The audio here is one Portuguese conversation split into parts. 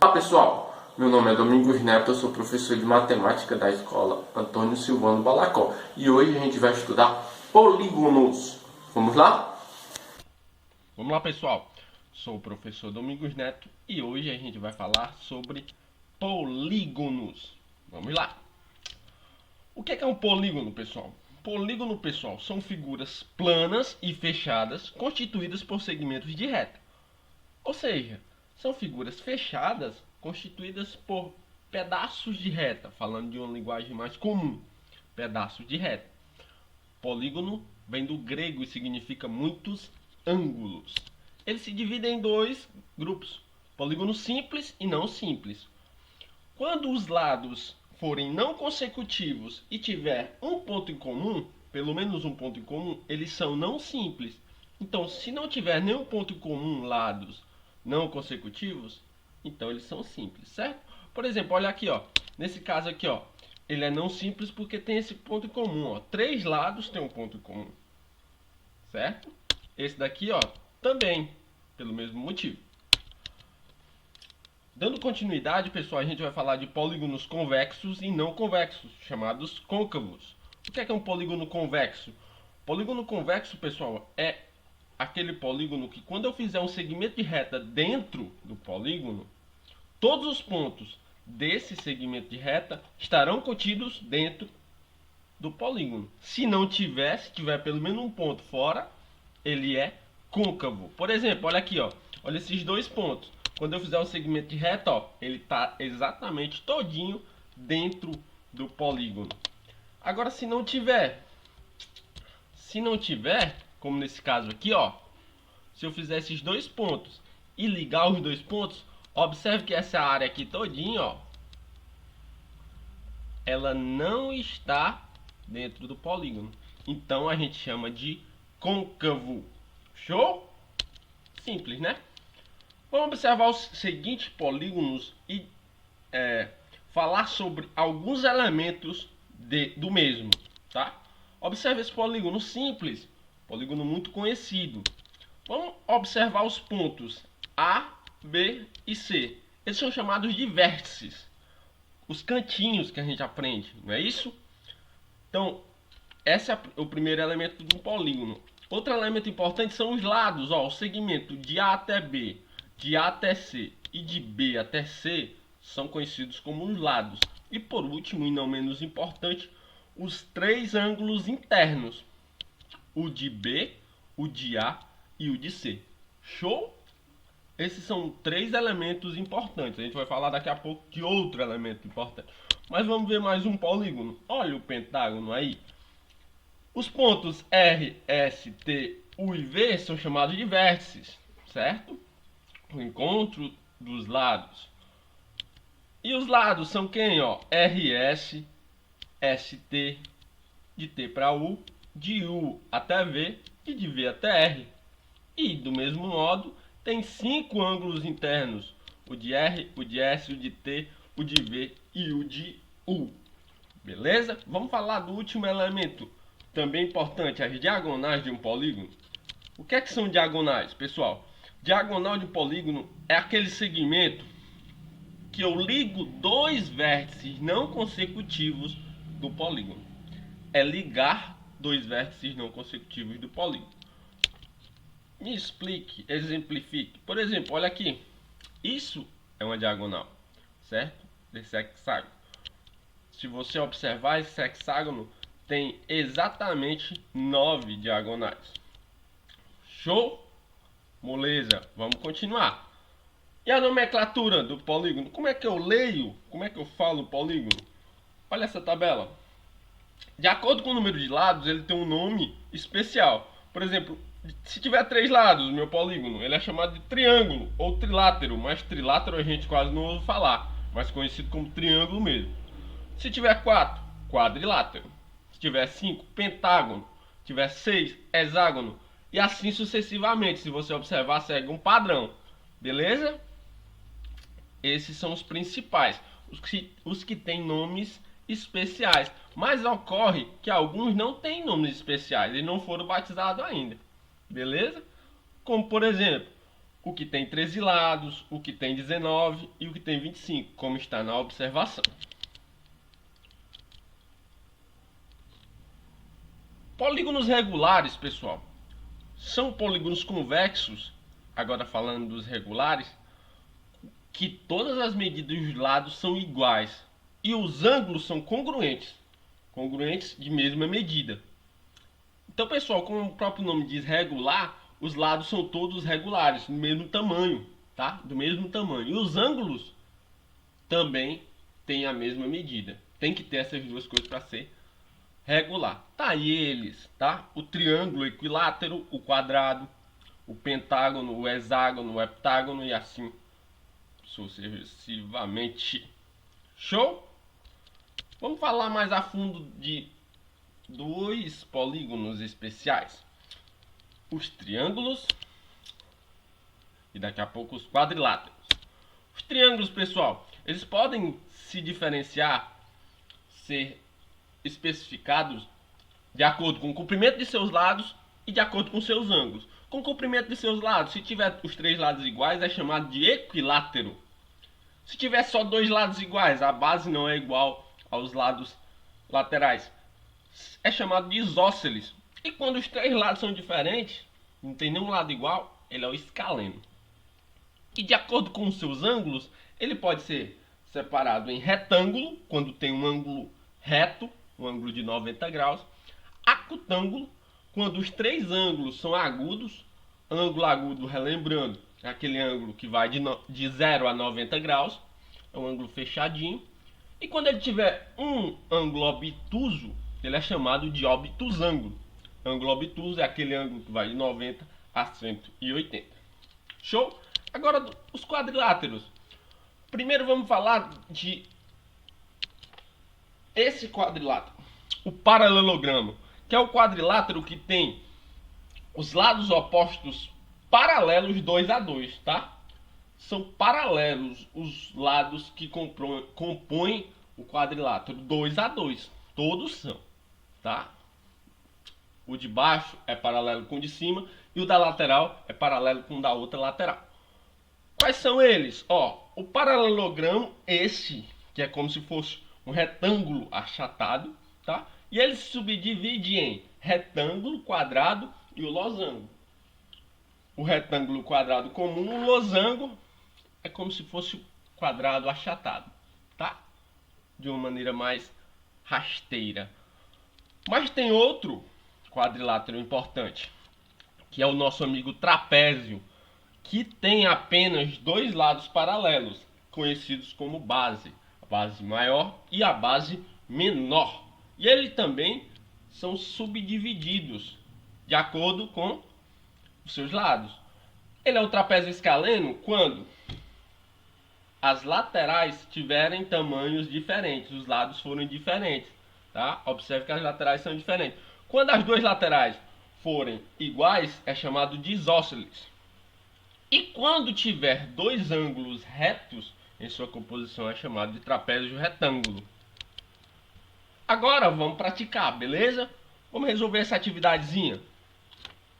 Olá pessoal, meu nome é Domingos Neto, eu sou professor de matemática da escola Antônio Silvano Balacó e hoje a gente vai estudar polígonos. Vamos lá? Vamos lá, pessoal. Sou o professor Domingos Neto e hoje a gente vai falar sobre polígonos. Vamos lá. O que é um polígono, pessoal? Polígono, pessoal, são figuras planas e fechadas constituídas por segmentos de reta. Ou seja, são figuras fechadas constituídas por pedaços de reta, falando de uma linguagem mais comum, pedaços de reta. Polígono vem do grego e significa muitos ângulos. Ele se divide em dois grupos, polígono simples e não simples. Quando os lados forem não consecutivos e tiver um ponto em comum, pelo menos um ponto em comum, eles são não simples. Então, se não tiver nenhum ponto em comum, lados não consecutivos, então eles são simples, certo? Por exemplo, olha aqui, ó. Nesse caso aqui, ó, ele é não simples porque tem esse ponto em comum, ó. Três lados tem um ponto em comum, certo? Esse daqui, ó, também, pelo mesmo motivo. Dando continuidade, pessoal, a gente vai falar de polígonos convexos e não convexos, chamados côncavos. O que é um polígono convexo? Polígono convexo, pessoal, é aquele polígono que quando eu fizer um segmento de reta dentro do polígono, todos os pontos desse segmento de reta estarão contidos dentro do polígono. Se não tiver, se tiver pelo menos um ponto fora, ele é côncavo. Por exemplo, olha aqui, ó. Olha esses dois pontos. Quando eu fizer um segmento de reta, ó, ele está exatamente todinho dentro do polígono. Agora, se não tiver, como nesse caso aqui, ó, se eu fizer esses dois pontos e ligar os dois pontos, observe que essa área aqui todinha, ó, ela não está dentro do polígono. Então a gente chama de côncavo. Show? Simples, né? Vamos observar os seguintes polígonos e falar sobre alguns elementos do mesmo, tá? Observe esse polígono simples, polígono muito conhecido. Vamos observar os pontos A, B e C. Eles são chamados de vértices, os cantinhos que a gente aprende, não é isso? Então, esse é o primeiro elemento de um polígono. Outro elemento importante são os lados, ó, o segmento de A até B, de A até C e de B até C são conhecidos como os lados. E por último, e não menos importante, os três ângulos internos, o de B, o de A e o de C. Show? Esses são três elementos importantes. A gente vai falar daqui a pouco de outro elemento importante. Mas vamos ver mais um polígono. Olha o pentágono aí. Os pontos R, S, T, U e V são chamados de vértices, certo? O encontro dos lados. E os lados são quem? Ó? RS, ST, de T para U, de U até V e de V até R. E do mesmo modo, tem 5 ângulos internos: o de R, o de S, o de T, o de V e o de U. Beleza? Vamos falar do último elemento, também importante, as diagonais de um polígono. O que são diagonais, pessoal? Diagonal de um polígono é aquele segmento que eu ligo dois vértices não consecutivos do polígono. É ligar dois vértices não consecutivos do polígono. Me explique, exemplifique. Por exemplo, olha aqui. Isso é uma diagonal, certo? Desse hexágono. Se você observar, esse hexágono tem exatamente 9 diagonais. Show? Moleza, vamos continuar. E a nomenclatura do polígono? Como é que eu leio? Como é que eu falo polígono? Olha essa tabela. De acordo com o número de lados, ele tem um nome especial. Por exemplo, se tiver 3 lados, meu polígono, ele é chamado de triângulo ou trilátero, mas trilátero a gente quase não ouve falar, mas conhecido como triângulo mesmo. Se tiver 4, quadrilátero. Se tiver 5, pentágono. Se tiver 6, hexágono. E assim sucessivamente, se você observar, segue um padrão. Beleza? Esses são os principais, os que têm nomes especiais. Mas ocorre que alguns não têm nomes especiais e não foram batizados ainda. Beleza? Como por exemplo, o que tem 13 lados, o que tem 19 e o que tem 25, como está na observação. Polígonos regulares, pessoal, são polígonos convexos, agora falando dos regulares, que todas as medidas dos lados são iguais e os ângulos são congruentes de mesma medida. Então, pessoal, como o próprio nome diz regular, os lados são todos regulares, do mesmo tamanho, tá? Do mesmo tamanho. E os ângulos também têm a mesma medida. Tem que ter essas duas coisas para ser regular. Tá aí eles, tá? O triângulo equilátero, o quadrado, o pentágono, o hexágono, o heptágono e assim sucessivamente. Show? Vamos falar mais a fundo de dois polígonos especiais: os triângulos e daqui a pouco os quadriláteros. Os triângulos, pessoal, eles podem se diferenciar, ser especificados de acordo com o comprimento de seus lados e de acordo com seus ângulos. Com o comprimento de seus lados, se tiver os três lados iguais, é chamado de equilátero. Se tiver só dois lados iguais, a base não é igual aos lados laterais, é chamado de isósceles. E quando os três lados são diferentes, não tem nenhum lado igual, ele é o escaleno. E de acordo com os seus ângulos, ele pode ser separado em retângulo, quando tem um ângulo reto, um ângulo de 90 graus, acutângulo, quando os três ângulos são agudos. Ângulo agudo, relembrando, é aquele ângulo que vai de 0 a 90 graus, é um ângulo fechadinho. E quando ele tiver um ângulo obtuso, ele é chamado de obtusângulo. Ângulo obtuso é aquele ângulo que vai de 90 a 180. Show? Agora, os quadriláteros. Primeiro vamos falar de esse quadrilátero, o paralelogramo, que é o quadrilátero que tem os lados opostos paralelos 2 a 2, tá? São paralelos os lados que compõem o quadrilátero 2 a 2, todos são, tá? O de baixo é paralelo com o de cima e o da lateral é paralelo com o da outra lateral. Quais são eles? Ó, o paralelogramo, esse que é como se fosse um retângulo achatado, tá? E ele se subdivide em retângulo, quadrado e o losango. O retângulo quadrado comum, o losango é como se fosse um quadrado achatado, tá? De uma maneira mais rasteira. Mas tem outro quadrilátero importante, que é o nosso amigo trapézio, que tem apenas dois lados paralelos, conhecidos como base, a base maior e a base menor. E eles também são subdivididos de acordo com os seus lados. Ele é o trapézio escaleno quando as laterais tiverem tamanhos diferentes, os lados forem diferentes, tá? Observe que as laterais são diferentes. Quando as duas laterais forem iguais, é chamado de isósceles. E quando tiver dois ângulos retos em sua composição, é chamado de trapézio retângulo. Agora vamos praticar, beleza? Vamos resolver essa atividadezinha.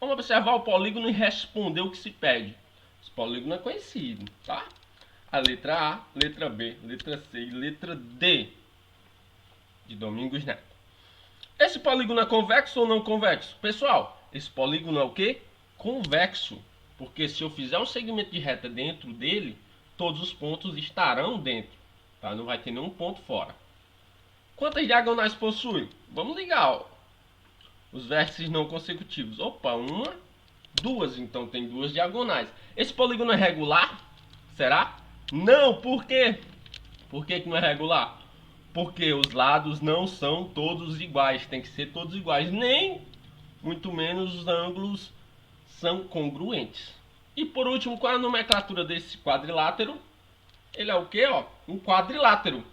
Vamos observar o polígono e responder o que se pede. Esse polígono é conhecido, tá? A letra A, letra B, letra C e letra D de Domingos Neto. Esse polígono é convexo ou não convexo? Pessoal, esse polígono é o quê? Convexo. Porque se eu fizer um segmento de reta dentro dele, todos os pontos estarão dentro, tá? Não vai ter nenhum ponto fora. Quantas diagonais possui? Vamos ligar, ó. Os vértices não consecutivos. Opa, uma, duas, então tem duas diagonais. Esse polígono é regular? Será? Não, por quê? Por que não é regular? Porque os lados não são todos iguais, tem que ser todos iguais, nem muito menos os ângulos são congruentes. E por último, qual é a nomenclatura desse quadrilátero? Ele é o que? Um quadrilátero,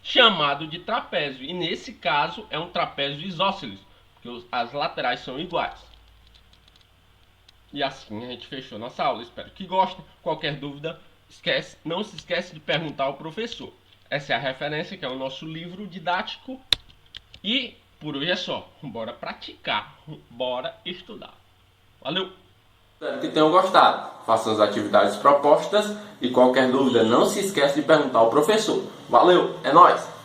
chamado de trapézio. E nesse caso é um trapézio isósceles, porque as laterais são iguais. E assim a gente fechou nossa aula. Espero que gostem. Qualquer dúvida, não se esquece de perguntar ao professor. Essa é a referência, que é o nosso livro didático. E por hoje é só. Bora praticar. Bora estudar. Valeu! Espero que tenham gostado. Façam as atividades propostas e qualquer dúvida não se esqueça de perguntar ao professor. Valeu, é nóis!